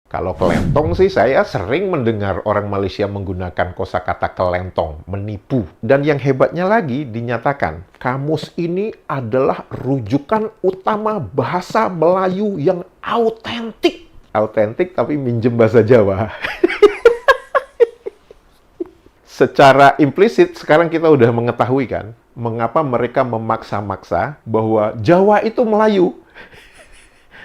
Kalau kelentong sih saya sering mendengar orang Malaysia menggunakan kosakata kelentong, menipu. Dan yang hebatnya lagi dinyatakan, kamus ini adalah rujukan utama bahasa Melayu yang autentik. Autentik tapi minjem bahasa Jawa. Secara implisit sekarang kita udah mengetahui kan, mengapa mereka memaksa-maksa bahwa Jawa itu Melayu.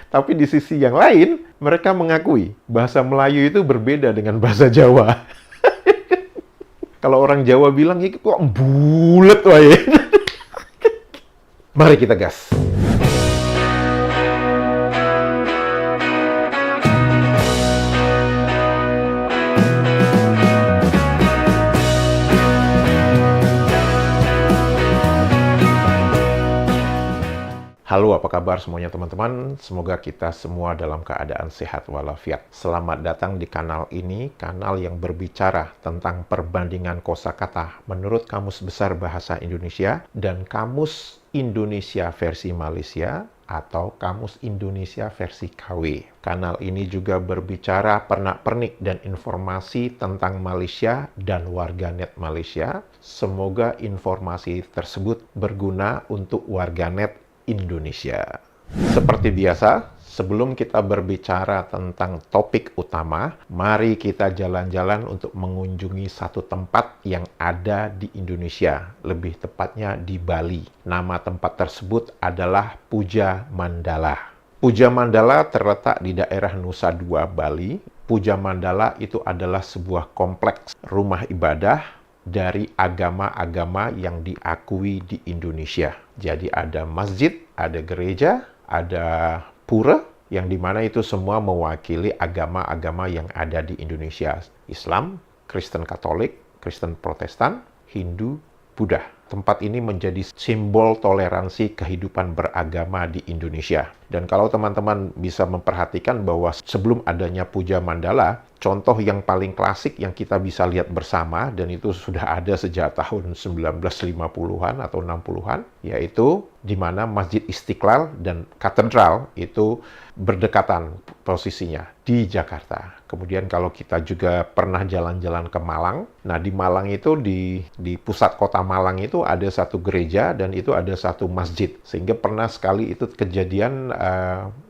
Tapi di sisi yang lain, mereka mengakui bahasa Melayu itu berbeda dengan bahasa Jawa. Kalau orang Jawa bilang, ini kok bulet wae. Mari kita gas. Halo, apa kabar semuanya teman-teman? Semoga kita semua dalam keadaan sehat walafiat. Selamat datang di kanal ini, kanal yang berbicara tentang perbandingan kosakata menurut Kamus Besar Bahasa Indonesia dan Kamus Indonesia versi Malaysia atau Kamus Indonesia versi KW. Kanal ini juga berbicara pernak-pernik dan informasi tentang Malaysia dan warganet Malaysia. Semoga informasi tersebut berguna untuk warganet Indonesia. Seperti biasa, sebelum kita berbicara tentang topik utama, mari kita jalan-jalan untuk mengunjungi satu tempat yang ada di Indonesia, lebih tepatnya di Bali. Nama tempat tersebut adalah Puja Mandala. Puja Mandala terletak di daerah Nusa Dua, Bali. Puja Mandala itu adalah sebuah kompleks rumah ibadah dari agama-agama yang diakui di Indonesia. Jadi ada masjid, ada gereja, ada pura, yang dimana itu semua mewakili agama-agama yang ada di Indonesia. Islam, Kristen Katolik, Kristen Protestan, Hindu, Buddha. Tempat ini menjadi simbol toleransi kehidupan beragama di Indonesia. Dan kalau teman-teman bisa memperhatikan bahwa sebelum adanya Puja Mandala, contoh yang paling klasik yang kita bisa lihat bersama, dan itu sudah ada sejak tahun 1950-an atau 60-an, yaitu di mana Masjid Istiqlal dan Katedral itu berdekatan posisinya di Jakarta. Kemudian kalau kita juga pernah jalan-jalan ke Malang, nah di Malang itu di pusat kota Malang itu ada satu gereja dan itu ada satu masjid. Sehingga pernah sekali itu kejadian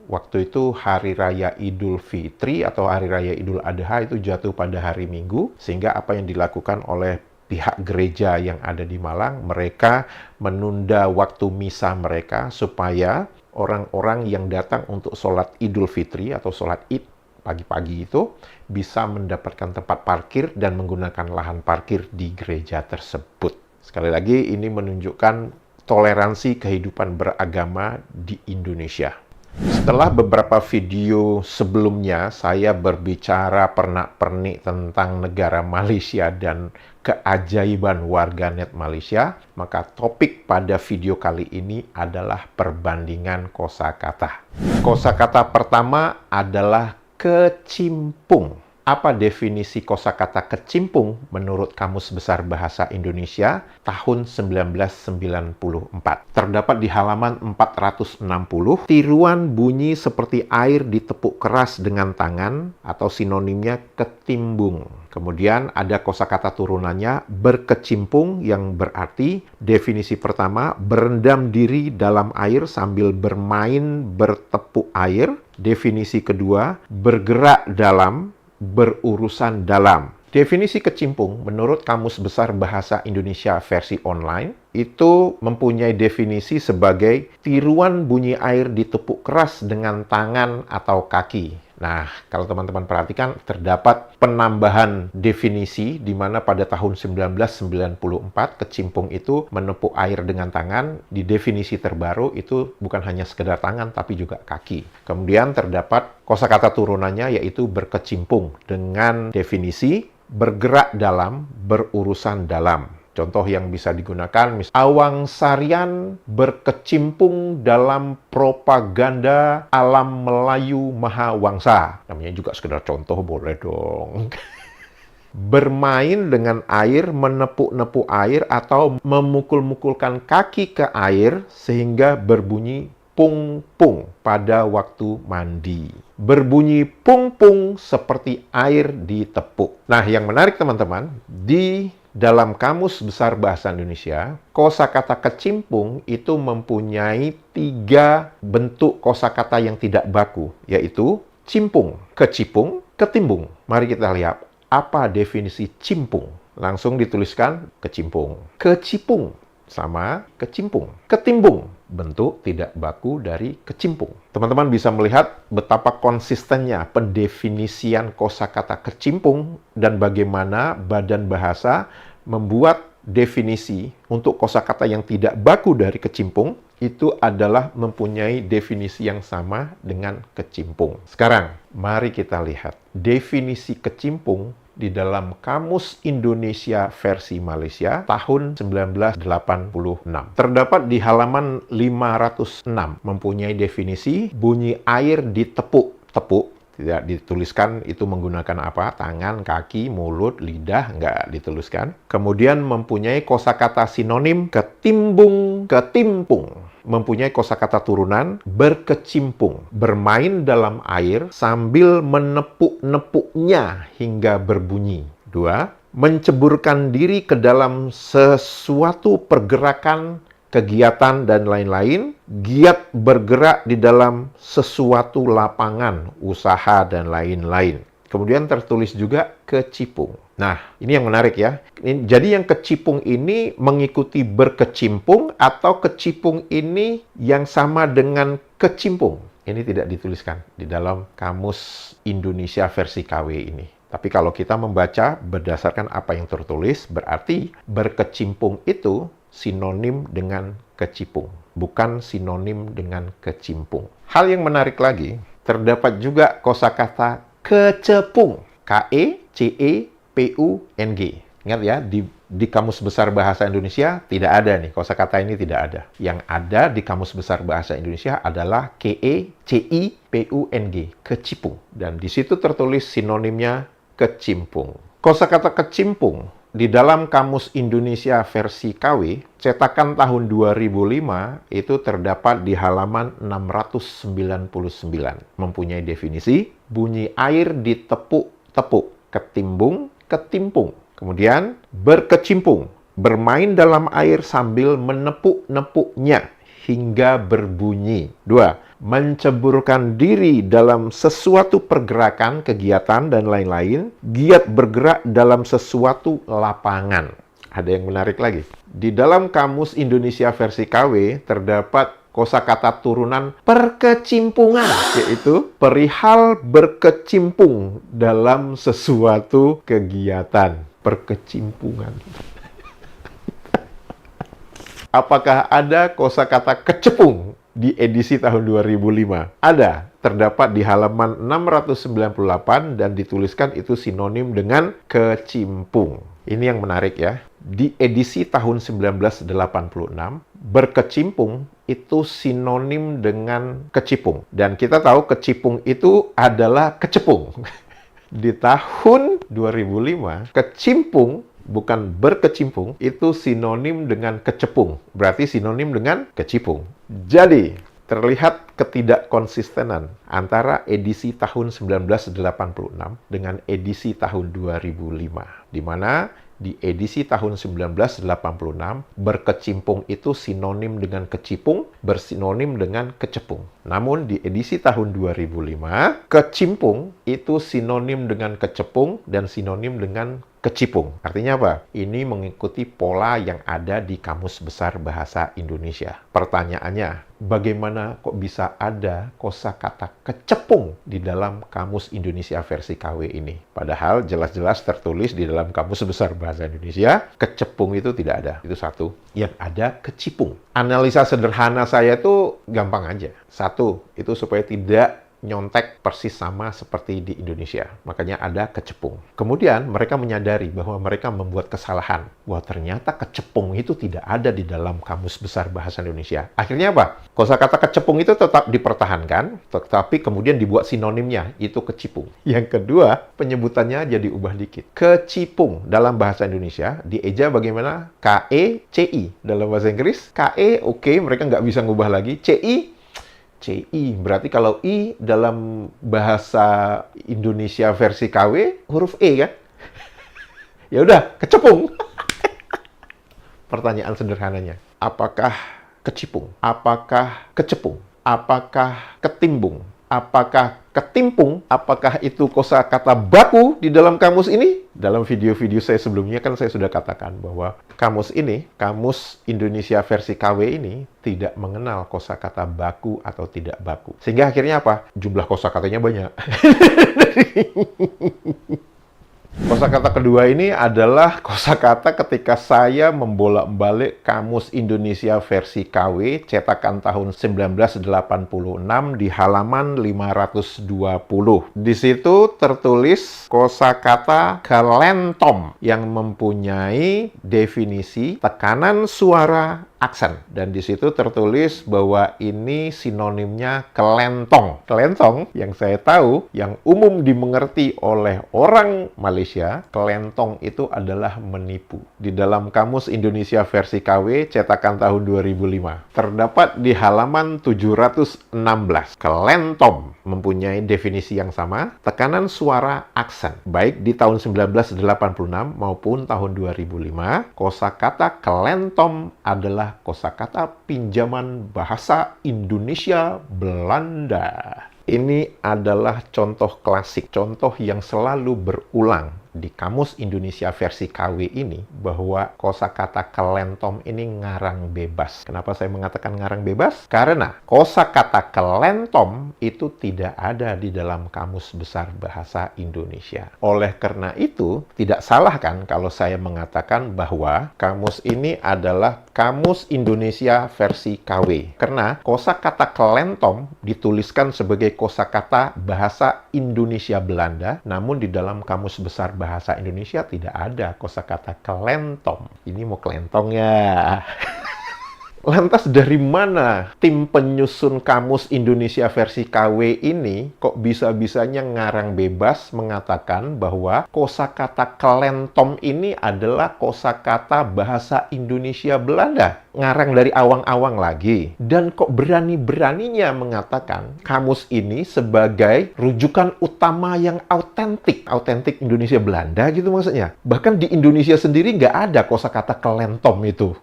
waktu itu Hari Raya Idul Fitri atau Hari Raya Idul Adha itu jatuh pada hari Minggu. Sehingga apa yang dilakukan oleh pihak gereja yang ada di Malang, mereka menunda waktu misa mereka supaya orang-orang yang datang untuk sholat Idul Fitri atau sholat Id pagi-pagi itu bisa mendapatkan tempat parkir dan menggunakan lahan parkir di gereja tersebut. Sekali lagi, ini menunjukkan toleransi kehidupan beragama di Indonesia. Setelah beberapa video sebelumnya, saya berbicara pernak-pernik tentang negara Malaysia dan keajaiban warganet Malaysia, maka topik pada video kali ini adalah perbandingan kosakata. Kosakata pertama adalah kecimpung. Apa definisi kosakata kecimpung menurut Kamus Besar Bahasa Indonesia tahun 1994? Terdapat di halaman 460, tiruan bunyi seperti air ditepuk keras dengan tangan atau sinonimnya ketimbung. Kemudian ada kosakata turunannya berkecimpung yang berarti definisi pertama berendam diri dalam air sambil bermain bertepuk air. Definisi kedua bergerak dalam berurusan dalam. Definisi kecimpung menurut Kamus Besar Bahasa Indonesia versi online itu mempunyai definisi sebagai tiruan bunyi air ditepuk keras dengan tangan atau kaki. Nah, kalau teman-teman perhatikan, terdapat penambahan definisi di mana pada tahun 1994 kecimpung itu menepuk air dengan tangan. Di definisi terbaru itu bukan hanya sekedar tangan tapi juga kaki. Kemudian terdapat kosakata turunannya yaitu berkecimpung dengan definisi bergerak dalam, berurusan dalam. Contoh yang bisa digunakan, Awang Sarian berkecimpung dalam propaganda alam Melayu Mahawangsa. Namanya juga sekedar contoh, boleh dong. Bermain dengan air, menepuk-nepuk air, atau memukul-mukulkan kaki ke air sehingga berbunyi pung-pung pada waktu mandi. Berbunyi pung-pung seperti air di tepuk. Nah, yang menarik teman-teman, di dalam Kamus Besar Bahasa Indonesia, kosakata kecimpung itu mempunyai 3 bentuk kosakata yang tidak baku, yaitu cimpung, kecipung, ketimbung. Mari kita lihat apa definisi cimpung. Langsung dituliskan kecimpung. Kecipung sama kecimpung. Ketimbung, bentuk tidak baku dari kecimpung. Teman-teman bisa melihat betapa konsistennya pendefinisian kosakata kecimpung dan bagaimana Badan Bahasa membuat definisi untuk kosakata yang tidak baku dari kecimpung itu adalah mempunyai definisi yang sama dengan kecimpung. Sekarang, mari kita lihat definisi kecimpung di dalam Kamus Indonesia versi Malaysia tahun 1986. Terdapat di halaman 506, mempunyai definisi bunyi air di tepuk. Tepuk tidak dituliskan itu menggunakan apa? Tangan, kaki, mulut, lidah, nggak dituliskan. Kemudian mempunyai kosakata sinonim ketimbung, ketimpung. Mempunyai kosakata turunan berkecimpung, bermain dalam air sambil menepuk-nepuknya hingga berbunyi. 2. Menceburkan diri ke dalam sesuatu pergerakan, kegiatan, dan lain-lain, giat bergerak di dalam sesuatu lapangan, usaha, dan lain-lain. Kemudian tertulis juga kecipung. Nah, ini yang menarik ya. Jadi yang kecipung ini mengikuti berkecimpung atau kecipung ini yang sama dengan kecimpung. Ini tidak dituliskan di dalam Kamus Indonesia versi KW ini. Tapi kalau kita membaca berdasarkan apa yang tertulis, berarti berkecimpung itu sinonim dengan kecipung, bukan sinonim dengan kecimpung. Hal yang menarik lagi, terdapat juga kosakata kecepung, KECEPUNG. Ingat ya, di Kamus Besar Bahasa Indonesia tidak ada nih, kosakata ini tidak ada. Yang ada di Kamus Besar Bahasa Indonesia adalah KECIPUNG, kecipung. Dan di situ tertulis sinonimnya kecimpung. Kosakata kecimpung di dalam Kamus Indonesia versi KW, cetakan tahun 2005 itu terdapat di halaman 699. Mempunyai definisi bunyi air di tepuk-tepuk, ketimbung, ketimpung. Kemudian berkecimpung, bermain dalam air sambil menepuk-nepuknya hingga berbunyi. 2. Menceburkan diri dalam sesuatu pergerakan, kegiatan, dan lain-lain, giat bergerak dalam sesuatu lapangan. Ada yang menarik lagi. Di dalam Kamus Indonesia versi KW terdapat kosakata turunan perkecimpungan, yaitu perihal berkecimpung dalam sesuatu kegiatan. Perkecimpungan. Apakah ada kosakata kecepung di edisi tahun 2005? Ada, terdapat di halaman 698 dan dituliskan itu sinonim dengan kecimpung. Ini yang menarik ya. Di edisi tahun 1986, berkecimpung itu sinonim dengan kecipung. Dan kita tahu kecipung itu adalah kecepung. Di tahun 2005, kecimpung bukan berkecimpung, itu sinonim dengan kecepung. Berarti sinonim dengan kecipung. Jadi, terlihat ketidakkonsistenan antara edisi tahun 1986 dengan edisi tahun 2005. Di mana di edisi tahun 1986, berkecimpung itu sinonim dengan kecipung, bersinonim dengan kecepung. Namun di edisi tahun 2005, kecimpung itu sinonim dengan kecepung dan sinonim dengan kecipung. Artinya apa? Ini mengikuti pola yang ada di Kamus Besar Bahasa Indonesia. Pertanyaannya, bagaimana kok bisa ada kosakata kecepung di dalam Kamus Indonesia versi KW ini? Padahal jelas-jelas tertulis di dalam Kamus Besar Bahasa Indonesia, kecepung itu tidak ada. Itu satu. Yang ada kecipung. Analisa sederhana saya itu gampang aja. Satu, itu supaya tidak nyontek persis sama seperti di Indonesia. Makanya ada kecepung. Kemudian mereka menyadari bahwa mereka membuat kesalahan. Bahwa ternyata kecepung itu tidak ada di dalam Kamus Besar Bahasa Indonesia. Akhirnya apa? Kosakata kecepung itu tetap dipertahankan, tetapi kemudian dibuat sinonimnya, itu kecipung. Yang kedua, penyebutannya jadi ubah dikit. Kecipung dalam bahasa Indonesia dieja bagaimana? KECI. Dalam bahasa Inggris, KE oke, mereka nggak bisa ngubah lagi. CI CI. Berarti kalau I dalam bahasa Indonesia versi KW huruf E kan? Ya udah, kecepung. Pertanyaan sederhananya, apakah kecipung? Apakah kecepung? Apakah ketimbung? Apakah ketimpung? Apakah itu kosakata baku di dalam kamus ini? Dalam video-video saya sebelumnya kan saya sudah katakan bahwa kamus ini, kamus Indonesia versi KW ini tidak mengenal kosakata baku atau tidak baku. Sehingga akhirnya apa? Jumlah kosakatanya banyak. Kosakata kedua ini adalah kosakata ketika saya membolak-balik kamus Indonesia versi KW cetakan tahun 1986 di halaman 520. Di situ tertulis kosakata kelentom yang mempunyai definisi tekanan suara aksen. Dan di situ tertulis bahwa ini sinonimnya kelentong. Kelentong yang saya tahu, yang umum dimengerti oleh orang Malaysia, kelentong itu adalah menipu. Di dalam kamus Indonesia versi KW cetakan tahun 2005, terdapat di halaman 716. Kelentong mempunyai definisi yang sama, tekanan suara aksen. Baik di tahun 1986 maupun tahun 2005, kosakata kelentong adalah kosakata pinjaman bahasa Indonesia Belanda. Ini adalah contoh klasik, contoh yang selalu berulang di kamus Indonesia versi KW ini, bahwa kosakata kelentom ini ngarang bebas. Kenapa saya mengatakan ngarang bebas? Karena kosakata kelentom itu tidak ada di dalam kamus besar bahasa Indonesia. Oleh karena itu, tidak salah kan kalau saya mengatakan bahwa kamus ini adalah kamus Indonesia versi KW. Karena kosakata kelentom dituliskan sebagai kosakata bahasa Indonesia Belanda, namun di dalam kamus besar bahasa Indonesia tidak ada kosakata kelentom. Ini mau kelentong ya. Lantas dari mana tim penyusun kamus Indonesia versi KW ini kok bisa-bisanya ngarang bebas mengatakan bahwa kosakata kelentom ini adalah kosakata bahasa Indonesia Belanda? Ngarang dari awang-awang lagi. Dan kok berani-beraninya mengatakan kamus ini sebagai rujukan utama yang autentik. Autentik Indonesia Belanda gitu maksudnya. Bahkan di Indonesia sendiri nggak ada kosakata kelentom itu.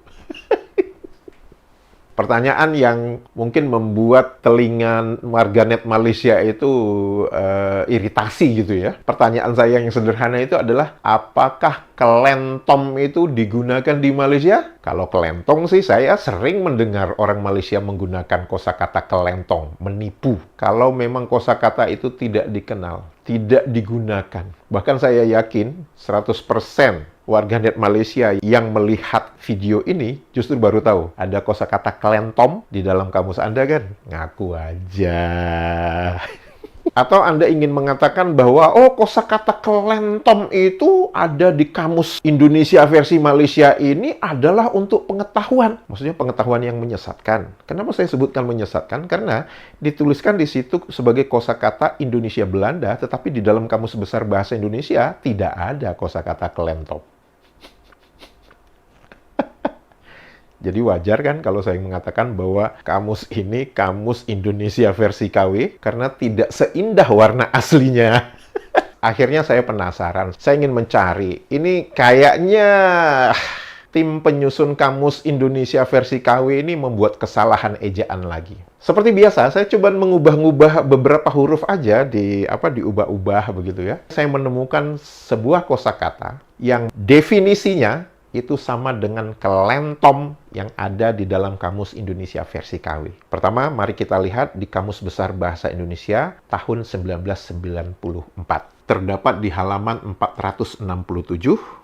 Pertanyaan yang mungkin membuat telinga warganet Malaysia itu iritasi gitu ya. Pertanyaan saya yang sederhana itu adalah, apakah kelentom itu digunakan di Malaysia? Kalau kelentong sih saya sering mendengar orang Malaysia menggunakan kosakata kelentong, menipu. Kalau memang kosakata itu tidak dikenal, tidak digunakan. Bahkan saya yakin 100% warganet Malaysia yang melihat video ini justru baru tahu ada kosakata kelentom di dalam kamus Anda kan? Ngaku aja. Atau Anda ingin mengatakan bahwa kosakata kelentom itu ada di kamus Indonesia versi Malaysia ini adalah untuk pengetahuan. Maksudnya pengetahuan yang menyesatkan. Kenapa saya sebutkan menyesatkan? Karena dituliskan di situ sebagai kosakata Indonesia Belanda, tetapi di dalam kamus besar bahasa Indonesia tidak ada kosakata kelentom. Jadi wajar kan kalau saya mengatakan bahwa kamus ini kamus Indonesia versi KW karena tidak seindah warna aslinya. Akhirnya saya penasaran, saya ingin mencari. Ini kayaknya tim penyusun kamus Indonesia versi KW ini membuat kesalahan ejaan lagi. Seperti biasa, saya coba mengubah-ubah beberapa huruf aja, diubah-ubah begitu ya. Saya menemukan sebuah kosakata yang definisinya itu sama dengan kelentom yang ada di dalam kamus Indonesia versi KW. Pertama, mari kita lihat di Kamus Besar Bahasa Indonesia tahun 1994. Terdapat di halaman 467,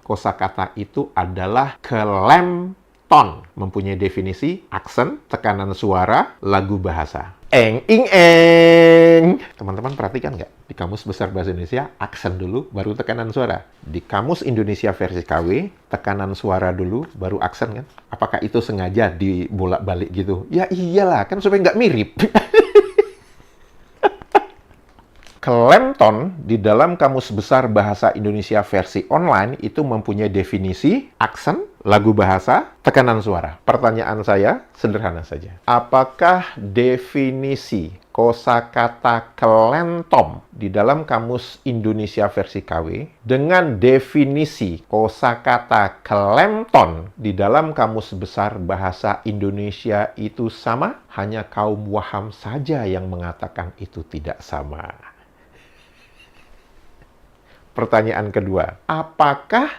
kosakata itu adalah kelenton. Mempunyai definisi aksen, tekanan suara, lagu bahasa. Eng, ing, eng. Teman-teman perhatikan nggak? Di Kamus Besar Bahasa Indonesia, aksen dulu, baru tekanan suara. Di Kamus Indonesia versi KW, tekanan suara dulu, baru aksen kan? Apakah itu sengaja dibolak-balik gitu? Ya iyalah, kan supaya nggak mirip. Klemton di dalam Kamus Besar Bahasa Indonesia versi online itu mempunyai definisi, aksen, lagu bahasa, tekanan suara. Pertanyaan saya sederhana saja. Apakah definisi kosakata klentom di dalam Kamus Indonesia versi KW dengan definisi kosakata klemton di dalam Kamus Besar Bahasa Indonesia itu sama? Hanya kaum waham saja yang mengatakan itu tidak sama. Pertanyaan kedua, apakah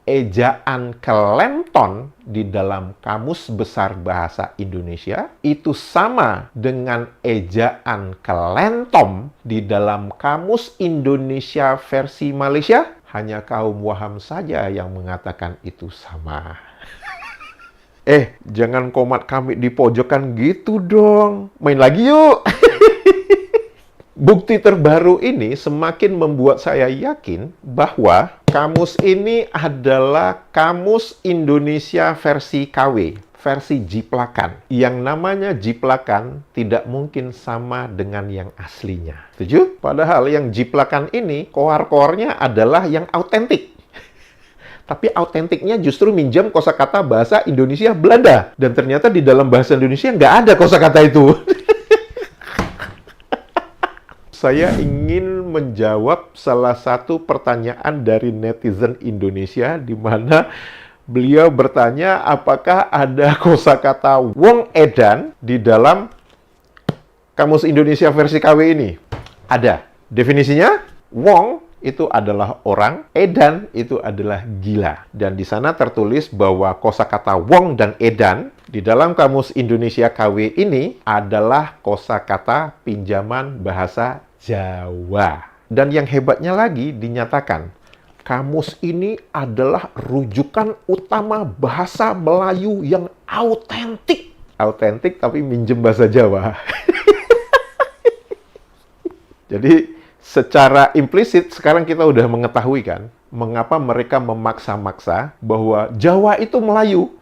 ejaan klenton di dalam Kamus Besar Bahasa Indonesia itu sama dengan ejaan klentom di dalam Kamus Indonesia versi Malaysia? Hanya kaum waham saja yang mengatakan itu sama. Jangan komat kami di pojokan gitu dong. Main lagi yuk! Bukti terbaru ini semakin membuat saya yakin bahwa kamus ini adalah Kamus Indonesia versi KW, versi jiplakan. Yang namanya jiplakan tidak mungkin sama dengan yang aslinya. Setuju? Padahal yang jiplakan ini, koar-koarnya adalah yang autentik. Tapi autentiknya justru minjam kosakata bahasa Indonesia Belanda. Dan ternyata di dalam bahasa Indonesia nggak ada kosakata itu. Saya ingin menjawab salah satu pertanyaan dari netizen Indonesia di mana beliau bertanya apakah ada kosakata wong edan di dalam Kamus Indonesia versi KW ini. Ada. Definisinya, wong itu adalah orang, edan itu adalah gila. Dan di sana tertulis bahwa kosakata wong dan edan di dalam Kamus Indonesia KW ini adalah kosakata pinjaman bahasa Jawa. Dan yang hebatnya lagi dinyatakan, kamus ini adalah rujukan utama bahasa Melayu yang autentik. Autentik tapi minjem bahasa Jawa. Jadi secara implisit sekarang kita udah mengetahui kan, mengapa mereka memaksa-maksa bahwa Jawa itu Melayu.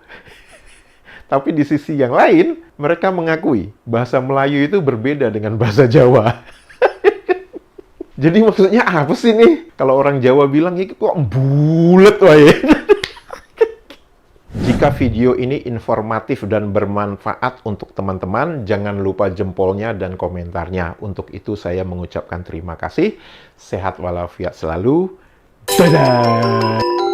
Tapi di sisi yang lain, mereka mengakui bahasa Melayu itu berbeda dengan bahasa Jawa. Jadi maksudnya apa sih nih? Kalau orang Jawa bilang, ini kok bulet wae. Jika video ini informatif dan bermanfaat untuk teman-teman, jangan lupa jempolnya dan komentarnya. Untuk itu saya mengucapkan terima kasih. Sehat walafiat selalu. Dadah!